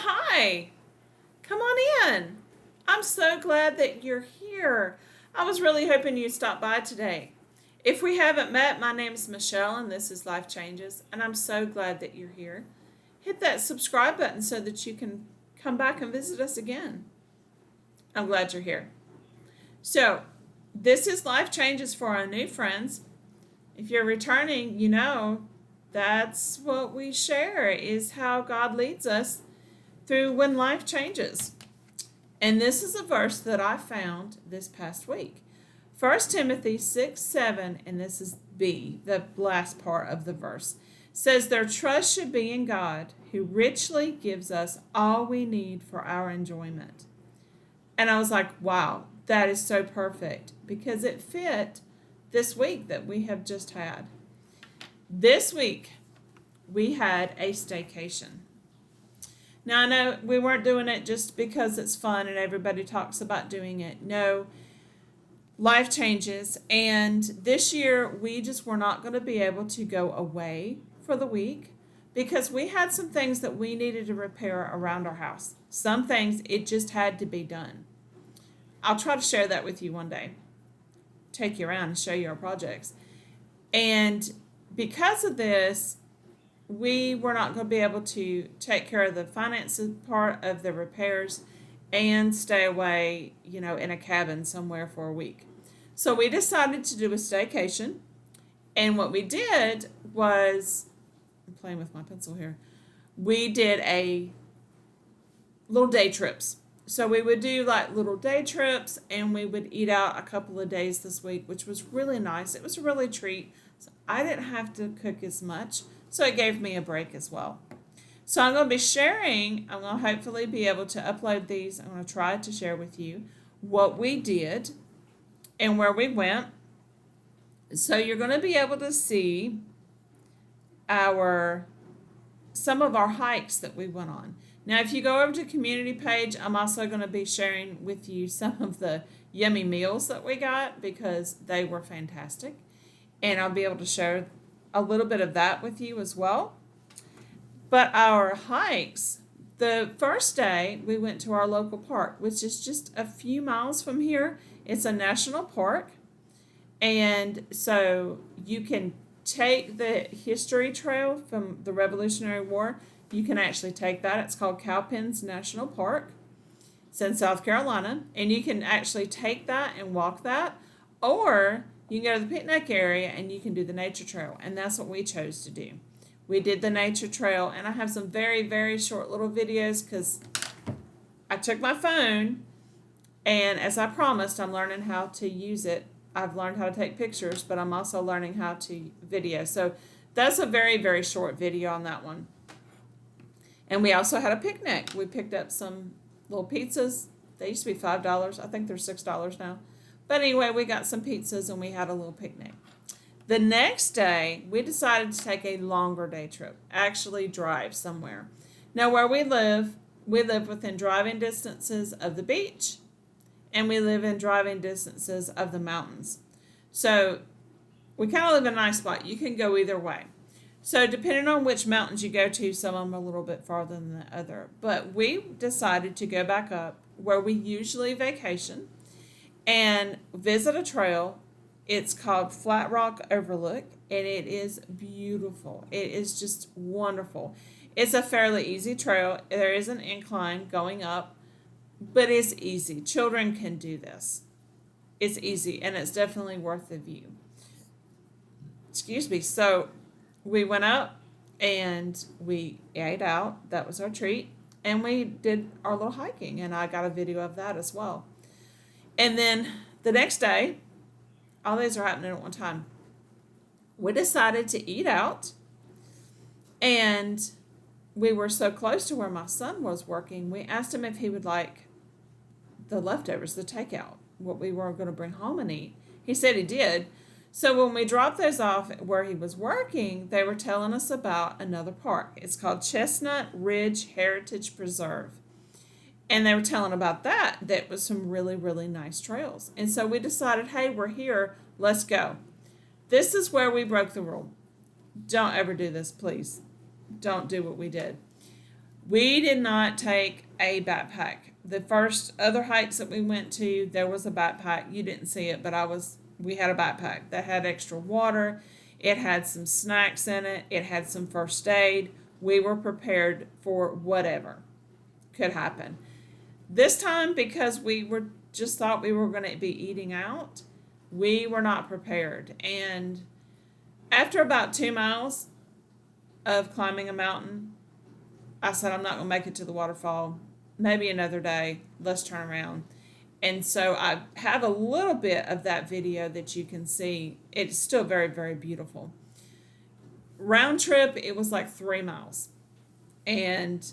Hi. Come on in. I'm so glad that you're here. I was really hoping you'd stop by today. If we haven't met, my name is Michelle and this is Life Changes, and I'm so glad that you're here. Hit that subscribe button so that you can come back and visit us again. I'm glad you're here. So, this is Life Changes for our new friends. If you're returning, that's what we share is how God leads us through when life changes. And this is a verse that I found this past week. 1 Timothy 6:7, and this is B, the last part of the verse, says their trust should be in God, who richly gives us all we need for our enjoyment. And I was like, wow, that is so perfect because it fit this week that we have just had. This week, we had a staycation. Now, I know we weren't doing it just because it's fun and everybody talks about doing it. No, life changes. And this year, we just were not going to be able to go away for the week because we had some things that we needed to repair around our house. Some things, it just had to be done. I'll try to share that with you one day. Take you around and show you our projects. And because of this, we were not going to be able to take care of the finances part of the repairs and stay away, in a cabin somewhere for a week. So we decided to do a staycation. And what we did was, I'm playing with my pencil here, we did a little day trips. So we would do like little day trips and we would eat out a couple of days this week, which was really nice. It was a really treat. So I didn't have to cook as much. So it gave me a break as well. So I'm going to be sharing, I'm going to hopefully be able to upload these. I'm going to try to share with you what we did and where we went. So you're going to be able to see some of our hikes that we went on. Now, if you go over to the community page, I'm also going to be sharing with you some of the yummy meals that we got because they were fantastic. And I'll be able to share a little bit of that with you as well. But our hikes, the first day we went to our local park, which is just a few miles from here. It's a national park. And so you can take the history trail from the Revolutionary War. You can actually take that. It's called Cowpens National Park. It's in South Carolina. And you can actually take that and walk that. Or you can go to the picnic area and you can do the nature trail. And that's what we chose to do. We did the nature trail. And I have some very, very short little videos because I took my phone. And as I promised, I'm learning how to use it. I've learned how to take pictures, but I'm also learning how to video. So that's a very, very short video on that one. And we also had a picnic. We picked up some little pizzas. They used to be $5. I think they're $6 now. But anyway, we got some pizzas and we had a little picnic. The next day, we decided to take a longer day trip, actually drive somewhere. Now, where we live within driving distances of the beach, and we live in driving distances of the mountains. So we kind of live in a nice spot. You can go either way. So depending on which mountains you go to, some of them are a little bit farther than the other. But we decided to go back up where we usually vacation and visit a trail. It's called Flat Rock Overlook, and it is beautiful. It is just wonderful. It's a fairly easy trail. There is an incline going up, but it's easy. Children can do this. It's easy, and it's definitely worth the view. Excuse me. So we went up and we ate out. That was our treat. And we did our little hiking, and I got a video of that as well. And then the next day, all these are happening at one time. We decided to eat out, and we were so close to where my son was working, we asked him if he would like the leftovers, the takeout, what we were going to bring home and eat. He said he did. So when we dropped those off where he was working, they were telling us about another park. It's called Chestnut Ridge Heritage Preserve. And they were telling about that. That was some really, really nice trails. And so we decided, hey, we're here. Let's go. This is where we broke the rule. Don't ever do this, please. Don't do what we did. We did not take a backpack. The first other hikes that we went to, there was a backpack. You didn't see it, but we had a backpack that had extra water. It had some snacks in it. It had some first aid. We were prepared for whatever could happen. This time, because we were just thought we were going to be eating out, we were not prepared. And after about 2 miles of climbing a mountain, I said, I'm not going to make it to the waterfall. Maybe another day. Let's turn around. And so I have a little bit of that video that you can see. It's still very, very beautiful. Round trip, it was like 3 miles. And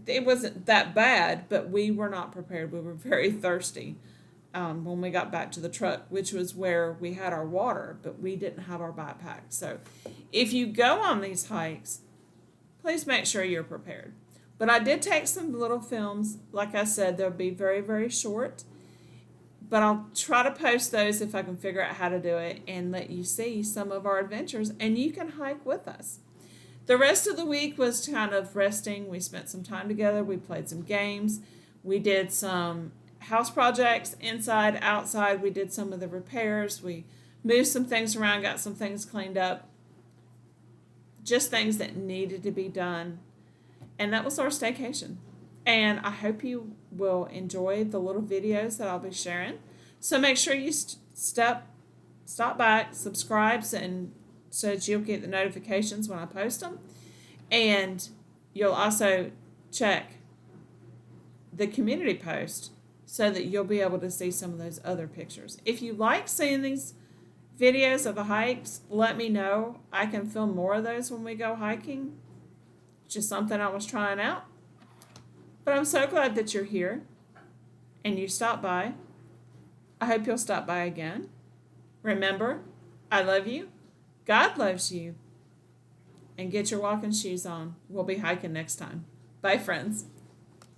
it wasn't that bad, but we were not prepared. We were very thirsty when we got back to the truck, which was where we had our water, but we didn't have our backpack. So if you go on these hikes, please make sure you're prepared. But I did take some little films. Like I said, they'll be very, very short. But I'll try to post those if I can figure out how to do it and let you see some of our adventures. And you can hike with us. The rest of the week was kind of resting. We spent some time together. We played some games. We did some house projects inside, outside. We did some of the repairs. We moved some things around, got some things cleaned up. Just things that needed to be done. And that was our staycation. And I hope you will enjoy the little videos that I'll be sharing. So make sure you stop by, subscribe, and so that you'll get the notifications when I post them. And you'll also check the community post so that you'll be able to see some of those other pictures. If you like seeing these videos of the hikes, let me know. I can film more of those when we go hiking. Just something I was trying out. But I'm so glad that you're here and you stopped by. I hope you'll stop by again. Remember, I love you. God loves you. And get your walking shoes on. We'll be hiking next time. Bye, friends.